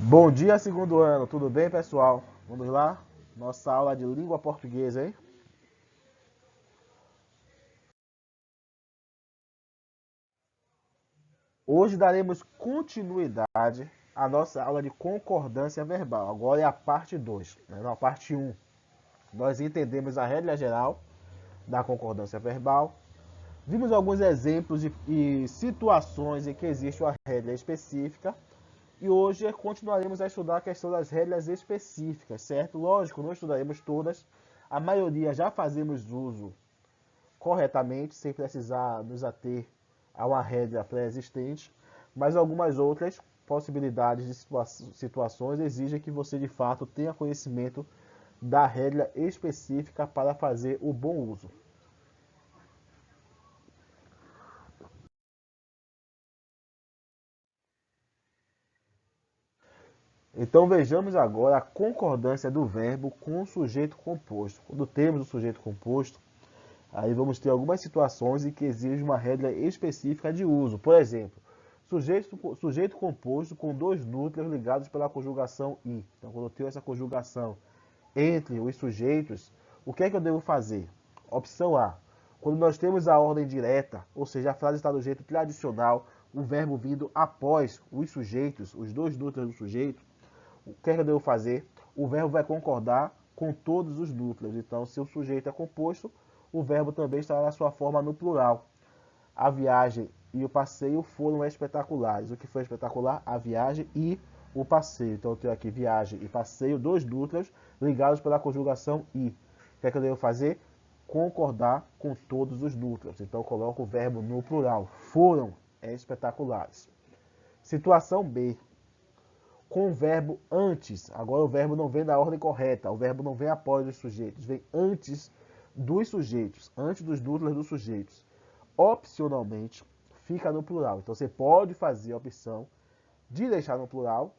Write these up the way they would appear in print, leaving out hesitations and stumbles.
Bom dia, segundo ano. Tudo bem, pessoal? Vamos lá? Nossa aula de língua portuguesa, hein? Hoje daremos continuidade à nossa aula de concordância verbal. Agora é a parte 2, né? Não, a parte 1. Nós entendemos a regra geral da concordância verbal. Vimos alguns exemplos e situações em que existe uma regra específica. E hoje continuaremos a estudar a questão das regras específicas, certo? Lógico, não estudaremos todas. A maioria já fazemos uso corretamente, sem precisar nos ater a uma regra pré-existente, mas algumas outras possibilidades de situações exigem que você de fato tenha conhecimento da regra específica para fazer o bom uso. Então vejamos agora a concordância do verbo com o sujeito composto. Quando temos o sujeito composto, aí vamos ter algumas situações em que exige uma regra específica de uso. Por exemplo, sujeito composto com dois núcleos ligados pela conjugação i. Então, quando eu tenho essa conjugação entre os sujeitos, o que é que eu devo fazer? Opção A. Quando nós temos a ordem direta, ou seja, a frase está do jeito tradicional, o verbo vindo após os sujeitos, os dois núcleos do sujeito, o que é que eu devo fazer? O verbo vai concordar com todos os núcleos. Então, se o sujeito é composto, o verbo também estará na sua forma no plural. A viagem e o passeio foram espetaculares. O que foi espetacular? A viagem e o passeio. Então, eu tenho aqui viagem e passeio, dois núcleos ligados pela conjugação i. O que é que eu devo fazer? Concordar com todos os núcleos. Então, eu coloco o verbo no plural. Foram espetaculares. Situação B. Com o verbo antes. Agora o verbo não vem da ordem correta, o verbo não vem após os sujeitos, vem antes dos sujeitos, antes dos núcleos dos sujeitos. Opcionalmente, fica no plural. Então você pode fazer a opção de deixar no plural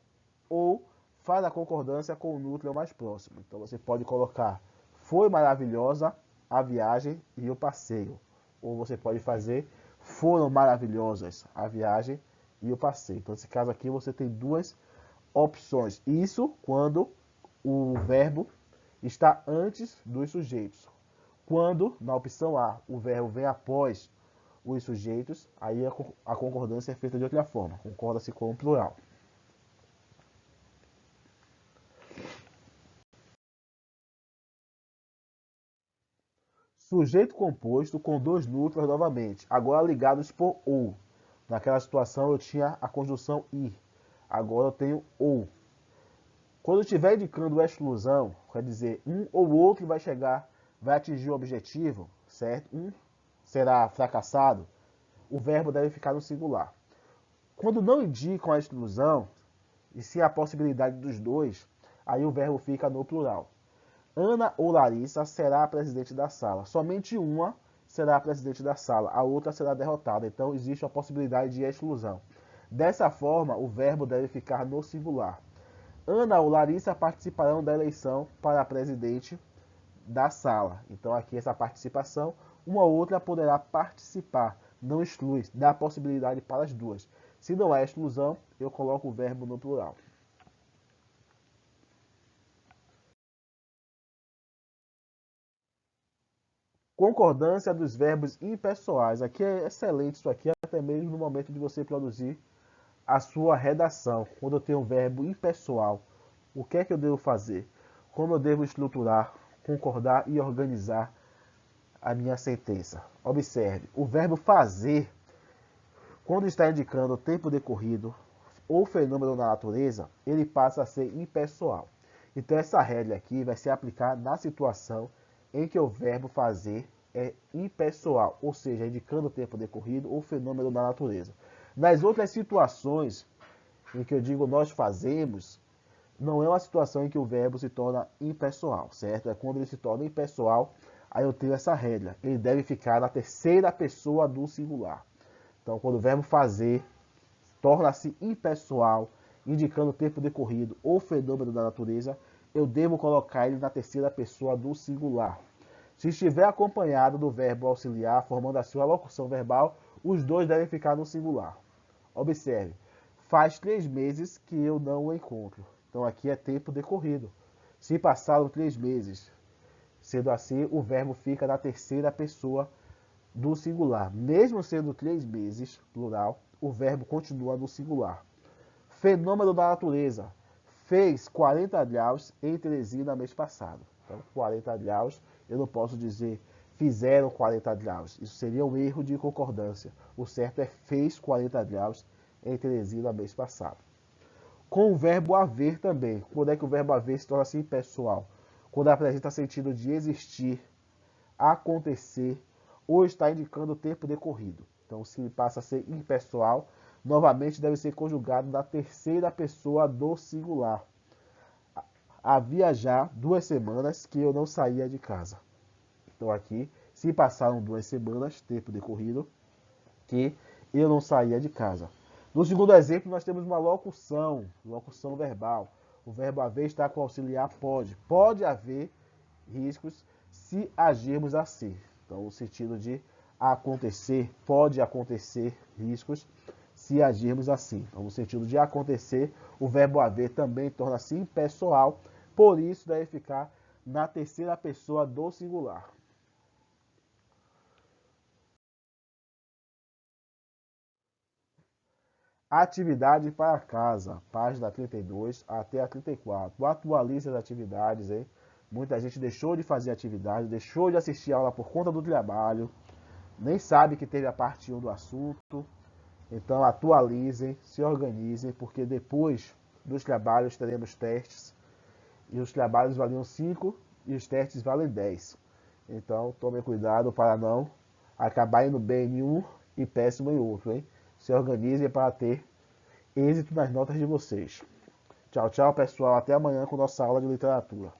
ou faz a concordância com o núcleo mais próximo. Então você pode colocar foi maravilhosa a viagem e o passeio. Ou você pode fazer foram maravilhosas a viagem e o passeio. Então nesse caso aqui você tem duas opções. Isso quando o verbo está antes dos sujeitos. Quando, na opção A, o verbo vem após os sujeitos, aí a concordância é feita de outra forma. Concorda-se com o plural. Sujeito composto com dois núcleos novamente, agora ligados por ou. Naquela situação eu tinha a conjunção i. Agora eu tenho ou. Quando estiver indicando exclusão, quer dizer, um ou outro vai atingir o objetivo, certo? Um será fracassado, o verbo deve ficar no singular. Quando não indicam a exclusão, e sim a possibilidade dos dois, aí o verbo fica no plural. Ana ou Larissa será a presidente da sala. Somente uma será a presidente da sala, a outra será derrotada. Então existe a possibilidade de exclusão. Dessa forma, o verbo deve ficar no singular. Ana ou Larissa participarão da eleição para presidente da sala. Então aqui essa participação, uma ou outra poderá participar, não exclui, dá a possibilidade para as duas. Se não há exclusão, eu coloco o verbo no plural. Concordância dos verbos impessoais. Aqui é excelente isso aqui, até mesmo no momento de você produzir a sua redação. Quando eu tenho um verbo impessoal, o que é que eu devo fazer? Como eu devo estruturar, concordar e organizar a minha sentença? Observe, o verbo fazer, quando está indicando o tempo decorrido ou fenômeno na natureza, ele passa a ser impessoal. Então essa regra aqui vai ser aplicada na situação em que o verbo fazer é impessoal, ou seja, indicando o tempo decorrido ou fenômeno da natureza. Nas outras situações em que eu digo nós fazemos, não é uma situação em que o verbo se torna impessoal, certo? É quando ele se torna impessoal, aí eu tenho essa regra. Ele deve ficar na terceira pessoa do singular. Então, quando o verbo fazer torna-se impessoal, indicando o tempo decorrido ou fenômeno da natureza, eu devo colocar ele na terceira pessoa do singular. Se estiver acompanhado do verbo auxiliar, formando assim uma locução verbal, os dois devem ficar no singular. Observe, Faz 3 meses que eu não o encontro. Então aqui é tempo decorrido. Se passaram 3 meses, sendo assim, o verbo fica na terceira pessoa do singular. Mesmo sendo 3 meses, plural, o verbo continua no singular. Fenômeno da natureza. Fez 40 graus em Teresina mês passado. Então, 40 graus, eu não posso dizer fizeram 40 graus. Isso seria um erro de concordância. O certo é fez 40 graus em Teresina mês passado. Com o verbo haver também. Quando é que o verbo haver se torna assim impessoal? Quando apresenta sentido de existir, acontecer ou está indicando o tempo decorrido. Então, se ele passa a ser impessoal, novamente deve ser conjugado na terceira pessoa do singular. Havia já 2 semanas que eu não saía de casa. Então aqui, se passaram 2 semanas, tempo decorrido, que eu não saía de casa. No segundo exemplo, nós temos uma locução verbal. O verbo haver está com o auxiliar pode. Pode haver riscos se agirmos assim. Então, o sentido de acontecer, pode acontecer riscos se agirmos assim. Então, no sentido de acontecer, o verbo haver também torna-se impessoal, por isso deve ficar na terceira pessoa do singular. Atividade para casa, página 32 até a 34. Atualize as atividades, hein? Muita gente deixou de fazer atividade, deixou de assistir a aula por conta do trabalho, nem sabe que teve a parte 1 do assunto. Então atualizem, se organizem, porque depois dos trabalhos teremos testes, e os trabalhos valiam 5 e os testes valem 10. Então tome cuidado para não acabar indo bem em um e péssimo em outro, hein? Se organizem para ter êxito nas notas de vocês. Tchau, tchau, pessoal. Até amanhã com nossa aula de literatura.